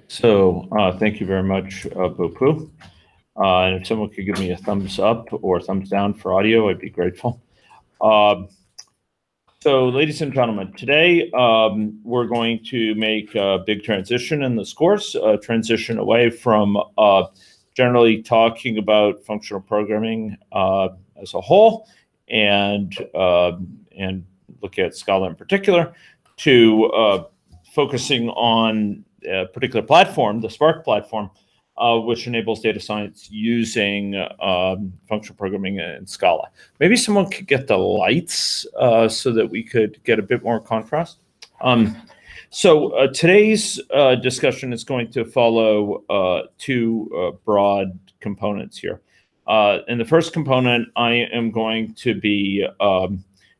So thank you very much, Bopu. And if someone could give me a thumbs up or thumbs down for audio, I'd be grateful. So ladies and gentlemen, today we're going to make a big transition in this course, a transition away from generally talking about functional programming as a whole and looking at Scala in particular, to focusing on a particular platform, the Spark platform, which enables data science using functional programming in Scala. Maybe someone could get the lights so that we could get a bit more contrast. So today's discussion is going to follow two broad components here. In the first component, I am going to be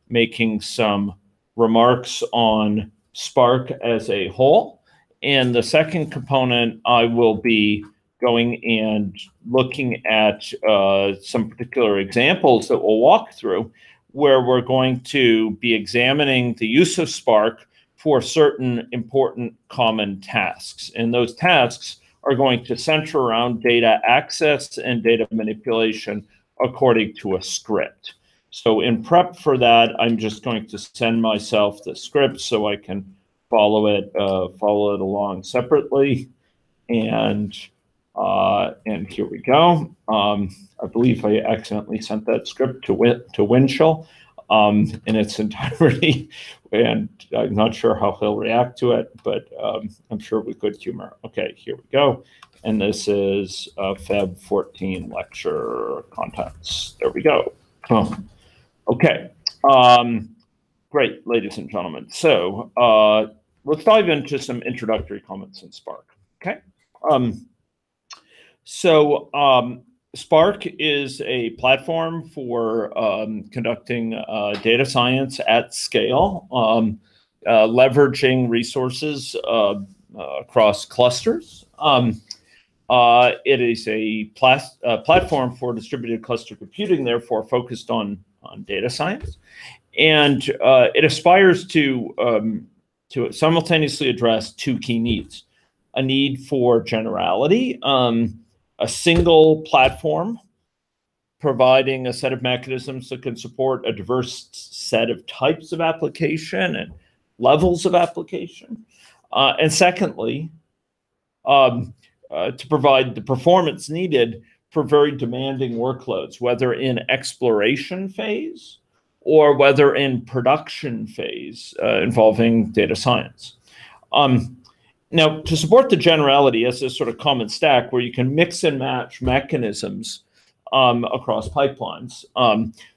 making some remarks on Spark as a whole. And the second component, I will be going and looking at some particular examples that we'll walk through, where we're going to be examining the use of Spark for certain important common tasks. And those tasks are going to center around data access and data manipulation according to a script. So in prep for that, I'm just going to send myself the script so I can follow it along separately. And here we go. I believe I accidentally sent that script to Winchell in its entirety, and I'm not sure how he'll react to it, but I'm sure with good humor. Okay, here we go. And this is Feb 14 lecture contents. There we go. Oh. Okay. Great, ladies and gentlemen. So let's dive into some introductory comments in Spark. Okay. Spark is a platform for conducting data science at scale, leveraging resources across clusters. It is a platform for distributed cluster computing, therefore focused on data science. And it aspires to simultaneously address two key needs: a need for generality, a single platform providing a set of mechanisms that can support a diverse set of types of application and levels of application. And secondly, to provide the performance needed for very demanding workloads, whether in exploration phase or whether in production phase involving data science. Now, to support the generality as a sort of common stack where you can mix and match mechanisms across pipelines.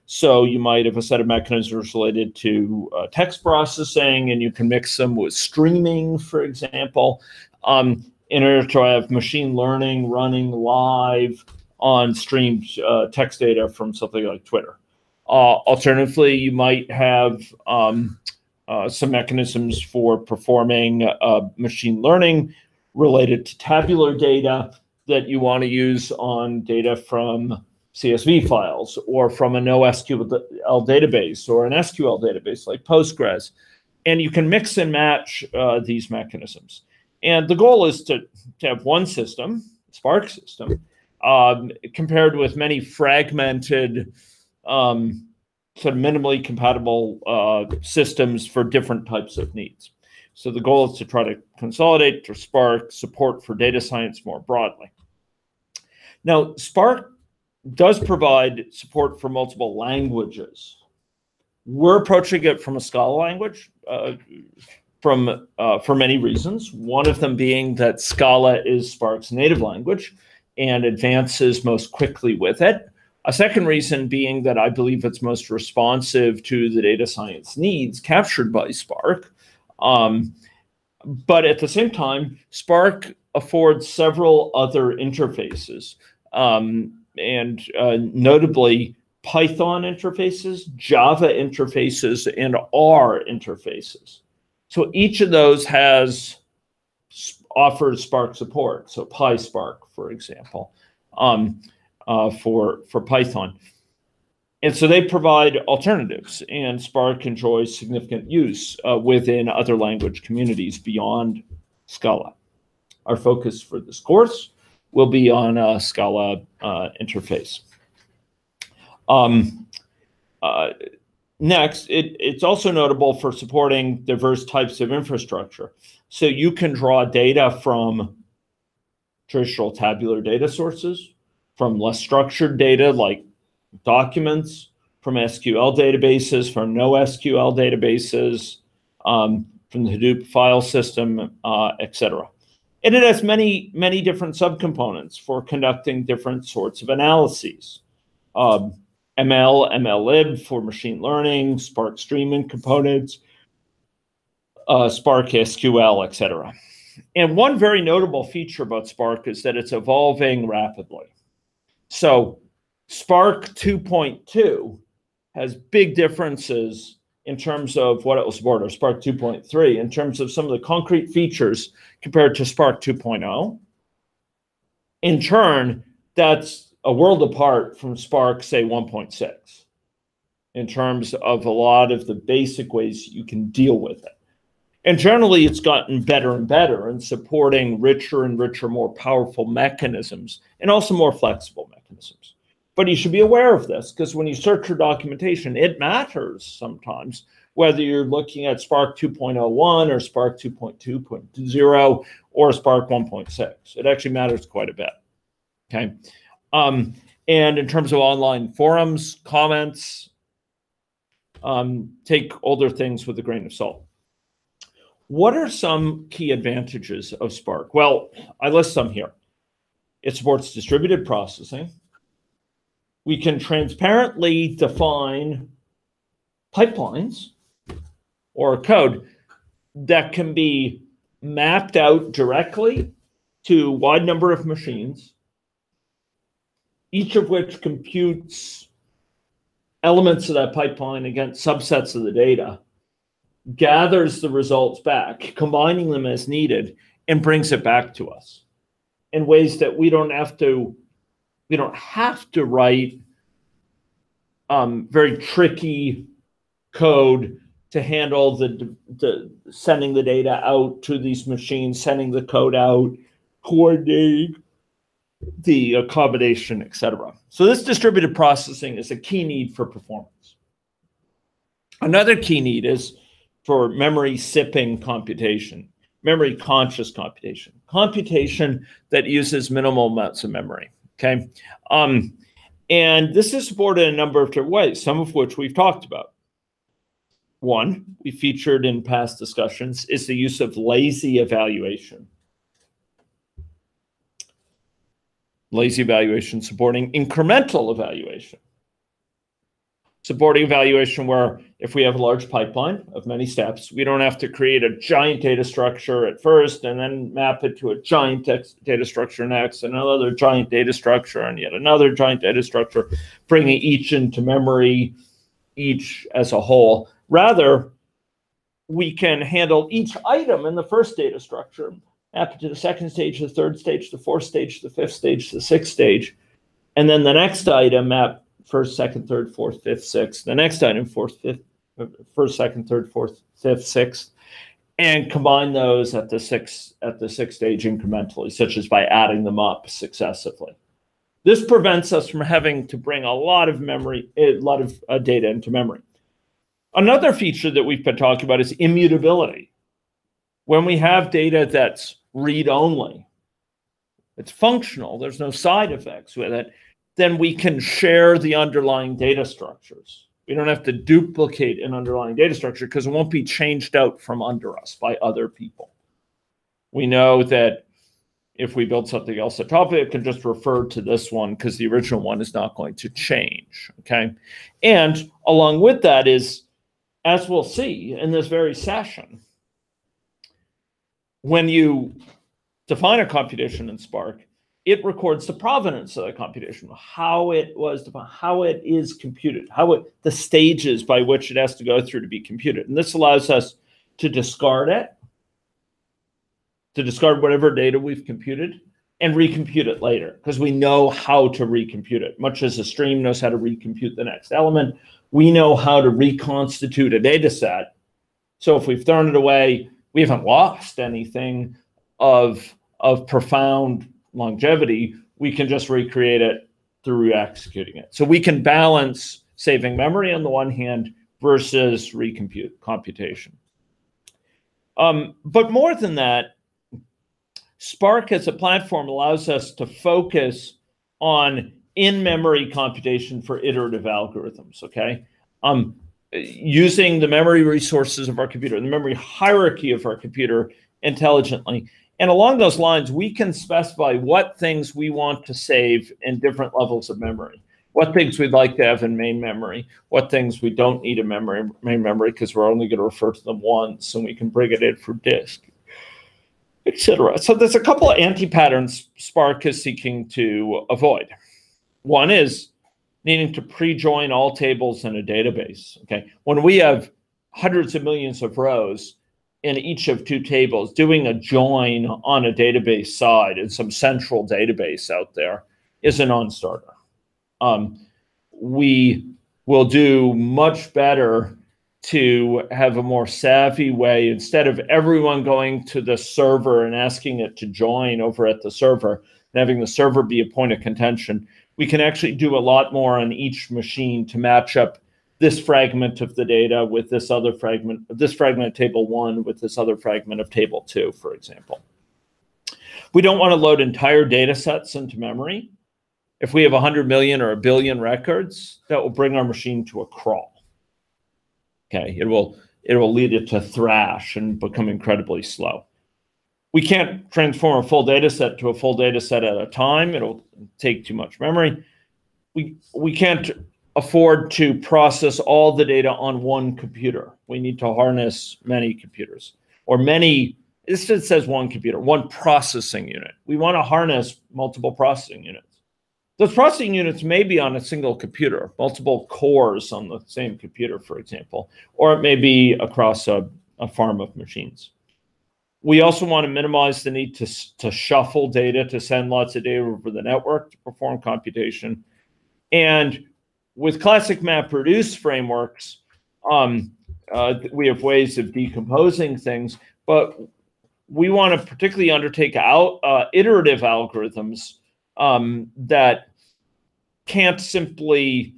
So you might have a set of mechanisms related to text processing, and you can mix them with streaming, for example, in order to have machine learning running live on streamed text data from something like Twitter. Alternatively, you might have some mechanisms for performing machine learning related to tabular data that you want to use on data from CSV files or from a NoSQL database or an SQL database like Postgres. And you can mix and match these mechanisms. And the goal is to have one system, Spark system, compared with many fragmented sort of minimally compatible systems for different types of needs. So the goal is to try to consolidate to Spark support for data science more broadly. Now, Spark does provide support for multiple languages. We're approaching it from a Scala language for many reasons. One of them being that Scala is Spark's native language and advances most quickly with it. A second reason being that I believe it's most responsive to the data science needs captured by Spark. But at the same time, Spark affords several other interfaces, and notably Python interfaces, Java interfaces, and R interfaces. So each of those offers Spark support. So PySpark, for example. For Python. And so they provide alternatives, and Spark enjoys significant use within other language communities beyond Scala. our focus for this course will be on Scala interface. Next, it's also notable for supporting diverse types of infrastructure. So you can draw data from traditional tabular data sources, from less structured data like documents, from SQL databases, from no SQL databases, from the Hadoop file system, etc. And it has many, many different subcomponents for conducting different sorts of analyses. ML, MLlib for machine learning, Spark streaming components, Spark SQL, etc. And one very notable feature about Spark is that it's evolving rapidly. So Spark 2.2 has big differences in terms of what it will support, or Spark 2.3, in terms of some of the concrete features compared to Spark 2.0. In turn, that's a world apart from Spark, say, 1.6, in terms of a lot of the basic ways you can deal with it. And generally, it's gotten better and better in supporting richer and richer, more powerful mechanisms, and also more flexible mechanisms. But you should be aware of this, because when you search for documentation, it matters sometimes, whether you're looking at Spark 2.01 or Spark 2.2.0 or Spark 1.6. It actually matters quite a bit, okay? And in terms of online forums, comments, take older things with a grain of salt. What are some key advantages of Spark? Well, I list some here. It supports distributed processing. We can transparently define pipelines or code that can be mapped out directly to a wide number of machines, each of which computes elements of that pipeline against subsets of the data, gathers the results back, combining them as needed, and brings it back to us in ways that we don't have to write very tricky code to handle the sending the data out to these machines, sending the code out, coordinating the accommodation, etc. So this distributed processing is a key need for performance. Another key need is for memory sipping computation, memory conscious computation, computation that uses minimal amounts of memory, okay? And this is supported in a number of different ways, some of which we've talked about. One, we featured in past discussions, is the use of lazy evaluation. Lazy evaluation supporting incremental evaluation. Supporting evaluation where if we have a large pipeline of many steps, we don't have to create a giant data structure at first and then map it to a giant data structure next, and another giant data structure, and yet another giant data structure, bringing each into memory, each as a whole. Rather, we can handle each item in the first data structure, map it to the second stage, the third stage, the fourth stage, the fifth stage, the sixth stage, and then the next item map first, second, third, fourth, fifth, sixth. The next item, first, second, third, fourth, fifth, sixth, and combine those at the sixth stage incrementally, such as by adding them up successively. This prevents us from having to bring a lot of data into memory. Another feature that we've been talking about is immutability. When we have data that's read-only, it's functional, there's no side effects with it, then we can share the underlying data structures. We don't have to duplicate an underlying data structure because it won't be changed out from under us by other people. We know that if we build something else at top of it, it can just refer to this one because the original one is not going to change, okay? And along with that is, as we'll see in this very session, when you define a computation in Spark, it records the provenance of the computation, how it was defined, how it is computed, the stages by which it has to go through to be computed. And this allows us to discard it, to discard whatever data we've computed, and recompute it later, because we know how to recompute it. Much as a stream knows how to recompute the next element, we know how to reconstitute a data set. So if we've thrown it away, we haven't lost anything of of profound longevity, we can just recreate it through executing it. So we can balance saving memory on the one hand versus computation. But more than that, Spark as a platform allows us to focus on in-memory computation for iterative algorithms, okay? Using the memory resources of our computer, the memory hierarchy of our computer intelligently. And along those lines, we can specify what things we want to save in different levels of memory, what things we'd like to have in main memory, what things we don't need in main memory because we're only going to refer to them once and we can bring it in for disk, etc. So there's a couple of anti-patterns Spark is seeking to avoid. One is needing to pre-join all tables in a database. Okay, when we have hundreds of millions of rows in each of two tables, doing a join on a database side in some central database out there is a non-starter. We will do much better to have a more savvy way, instead of everyone going to the server and asking it to join over at the server and having the server be a point of contention. We can actually do a lot more on each machine to match up this fragment of the data with this other fragment, this fragment of table 1 with this other fragment of table 2, for example. We don't want to load entire data sets into memory. If we have 100 million or 1 billion records, that will bring our machine to a crawl. Okay, it will lead it to thrash and become incredibly slow. We can't transform a full data set to a full data set at a time. It'll take too much memory. We can't afford to process all the data on one computer. We need to harness many computers, or many, it says one computer, one processing unit. We want to harness multiple processing units. Those processing units may be on a single computer, multiple cores on the same computer, for example, or it may be across a farm of machines. We also want to minimize the need to shuffle data, to send lots of data over the network to perform computation. And with classic MapReduce frameworks, we have ways of decomposing things, but we want to particularly undertake iterative algorithms that can't simply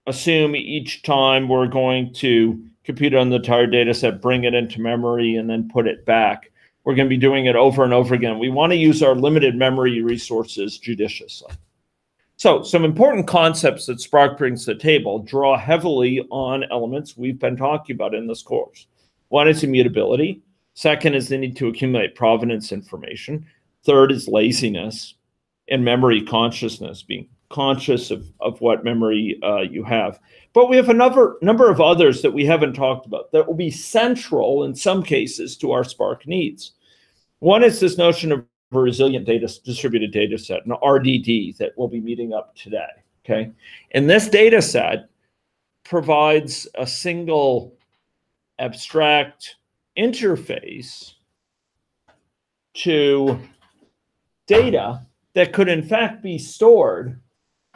assume each time we're going to compute on the entire data set, bring it into memory, and then put it back. We're going to be doing it over and over again. We want to use our limited memory resources judiciously. So some important concepts that Spark brings to the table draw heavily on elements we've been talking about in this course. One is immutability. Second is the need to accumulate provenance information. Third is laziness and memory consciousness, being conscious of what memory you have. But we have a number of others that we haven't talked about that will be central in some cases to our Spark needs. One is this notion of a resilient distributed data set, an RDD, that we'll be meeting up today, okay? And this data set provides a single abstract interface to data that could in fact be stored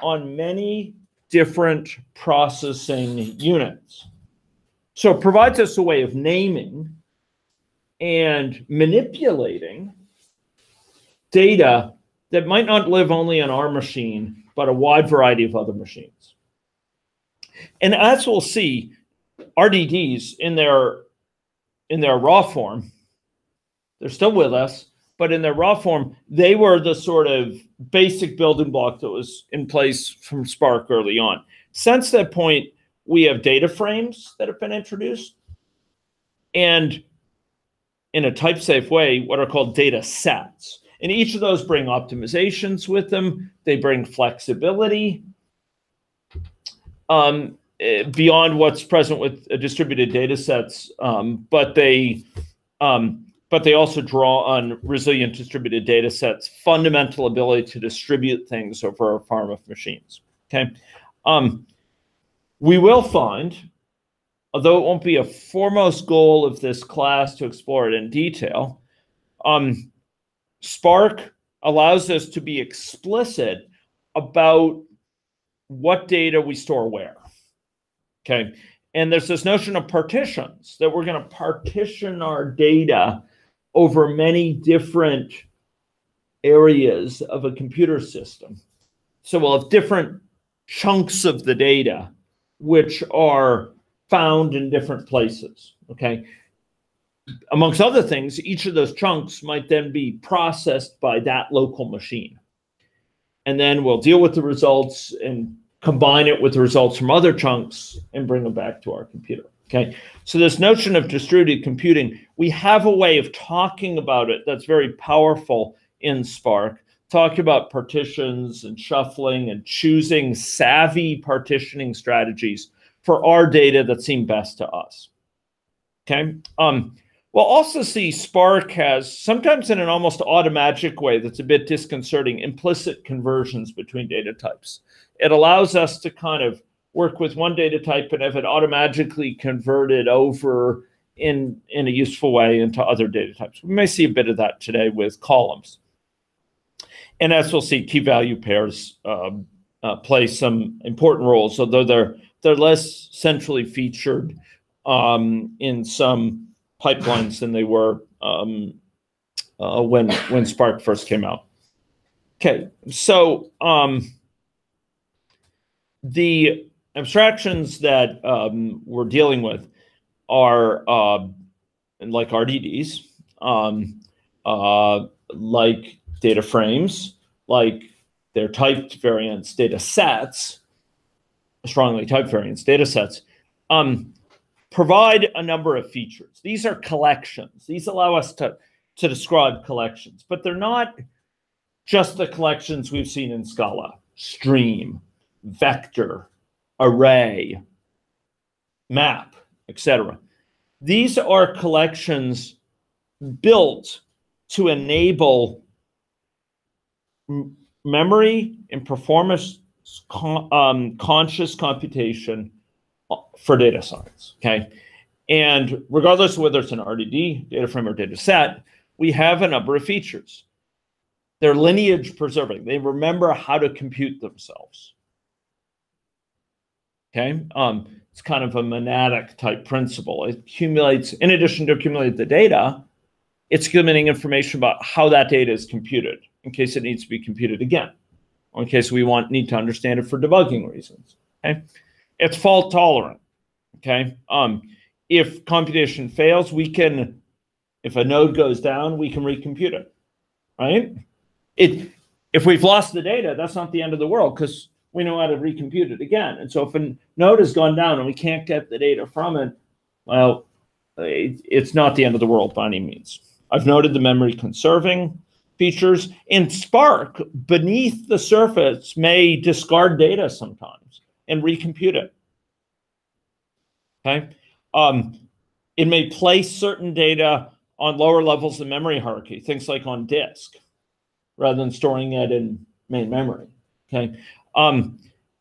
on many different processing units. So it provides us a way of naming and manipulating data that might not live only on our machine, but a wide variety of other machines. And as we'll see, RDDs in their raw form, they're still with us, but in their raw form, they were the sort of basic building block that was in place from Spark early on. Since that point, we have data frames that have been introduced, and in a type-safe way, what are called data sets. And each of those bring optimizations with them. They bring flexibility beyond what's present with distributed data sets, but they also draw on resilient distributed data sets, fundamental ability to distribute things over a farm of machines. Okay, we will find, although it won't be a foremost goal of this class to explore it in detail, Spark allows us to be explicit about what data we store where. Okay, and there's this notion of partitions, that we're going to partition our data over many different areas of a computer system. So we'll have different chunks of the data which are found in different places, okay? Amongst other things, each of those chunks might then be processed by that local machine. And then we'll deal with the results and combine it with the results from other chunks and bring them back to our computer, okay? So this notion of distributed computing, we have a way of talking about it that's very powerful in Spark, talking about partitions and shuffling and choosing savvy partitioning strategies for our data that seem best to us, okay? We'll also see Spark has, sometimes in an almost automagic way that's a bit disconcerting, implicit conversions between data types. It allows us to kind of work with one data type and have it automatically converted over in a useful way into other data types. We may see a bit of that today with columns. And as we'll see, key value pairs play some important roles, although they're less centrally featured in some pipelines than they were when Spark first came out. Okay, so the abstractions that we're dealing with are like RDDs, like data frames, like their typed variants data sets, strongly typed variants data sets, provide a number of features. These are collections. These allow us to describe collections, but they're not just the collections we've seen in Scala: stream, vector, array, map, etc. These are collections built to enable memory and performance conscious computation for data science, okay? And regardless of whether it's an RDD, data frame, or data set, we have a number of features. They're lineage preserving. They remember how to compute themselves, okay? It's kind of a monadic type principle. It accumulates, in addition to accumulate the data, it's accumulating information about how that data is computed in case it needs to be computed again, or in case we need to understand it for debugging reasons, okay? It's fault tolerant, okay? If computation fails, if a node goes down, we can recompute it, right? If we've lost the data, that's not the end of the world because we know how to recompute it again. And so if a node has gone down and we can't get the data from it, well, it's not the end of the world by any means. I've noted the memory conserving features. In Spark, beneath the surface may discard data sometimes and recompute it, okay? It may place certain data on lower levels of memory hierarchy, things like on disk, rather than storing it in main memory, okay?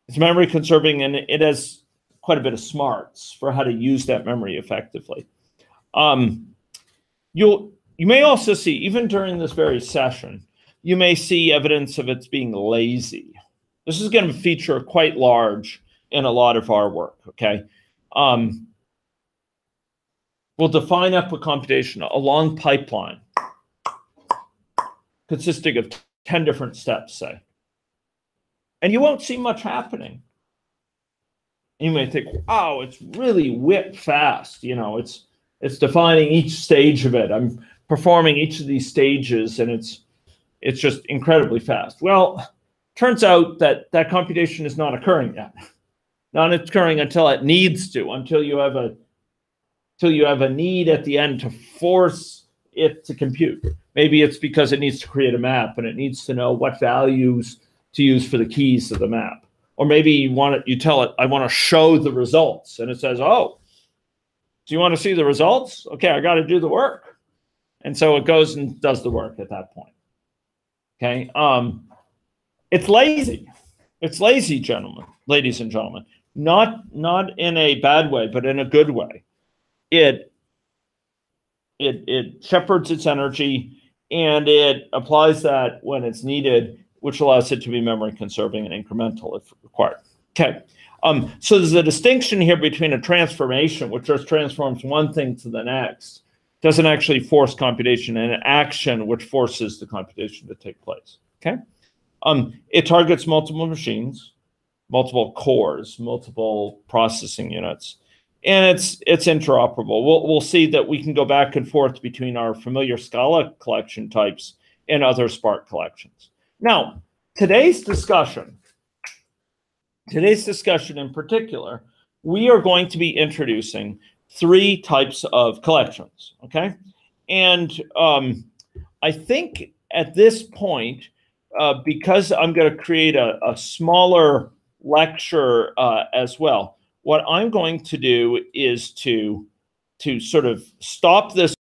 It's memory conserving, and it has quite a bit of smarts for how to use that memory effectively. You may also see, even during this very session, you may see evidence of its being lazy. This is going to feature quite large in a lot of our work, okay? We'll define up a computation, a long pipeline consisting of 10 different steps, say. And you won't see much happening. You may think, wow, it's really whip fast. You know, it's defining each stage of it. I'm performing each of these stages, and it's just incredibly fast. Well, turns out that computation is not occurring yet. Not occurring until it needs to, until you have a need at the end to force it to compute. Maybe it's because it needs to create a map and it needs to know what values to use for the keys of the map. Or maybe you tell it, I want to show the results, and it says, oh, do you want to see the results? Okay, I got to do the work. And so it goes and does the work at that point. Okay, it's lazy. It's lazy, gentlemen, ladies and gentlemen. Not in a bad way, but in a good way. It shepherds its energy, and it applies that when it's needed, which allows it to be memory conserving and incremental if required. Okay, so there's a distinction here between a transformation, which just transforms one thing to the next, doesn't actually force computation, and an action which forces the computation to take place. Okay, it targets multiple machines, multiple cores, multiple processing units, and it's interoperable. We'll see that we can go back and forth between our familiar Scala collection types and other Spark collections. Now, today's discussion in particular, we are going to be introducing 3 types of collections, okay? And I think at this point, because I'm going to create a smaller lecture as well, what I'm going to do is to sort of stop this